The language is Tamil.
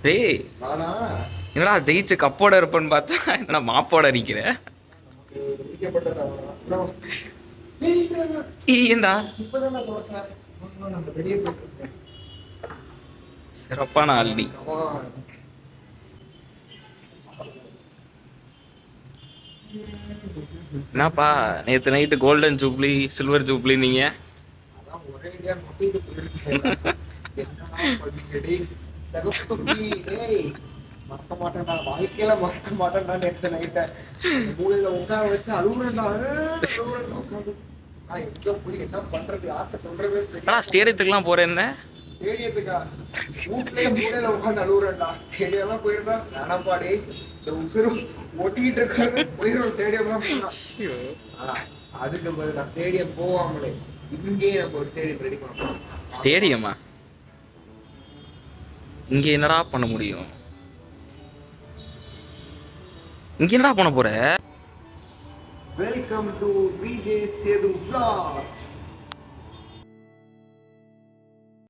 டேய் என்னடா ஜெயிச்சு கப்போட இருப்பேன்னு பார்த்தா என்னடா மாப்போட அடிக்கிற ஏண்டா சிறப்பான ஆள் நீ. என்னப்பா நேற்று night golden jubilee silver jubilee நீங்க மறக்க மாட்டேன்டா, வாழ்க்கையில மறக்க மாட்டேன்டா. நேற்று நைட்ட மூலையில உட்கார வச்சு அழுகுறேன்டா, உட்காந்து எங்க போய் என்ன பண்றது, யார்கிட்ட சொல்றது ஆனா ஸ்டேடியத்துக்குலாம் போறேன் என்ன ஸ்டேடியத்துக்கா? வீட்லயே மூலையில உட்காந்து அழுகுறேன்டா. ஸ்டேடியம்லாம் போயிருந்தா வேணாம்பாடி, இந்த உசுறு ஒட்டிக்கிட்டு இருக்காரு, போயிடும் ஸ்டேடியம்லாம் போயிடலாம். அதுக்கு பதில் நான் ஸ்டேடியம் போவாமலே இங்கேயே நம்ம ஒரு ஸ்டேடியம் ரெடி பண்ணணும். ஸ்டேடியமா? இங்க என்னடா பண்ண முடியும்? இங்க என்னடா பண்ண போற? Welcome to VJ Sethu vlogs.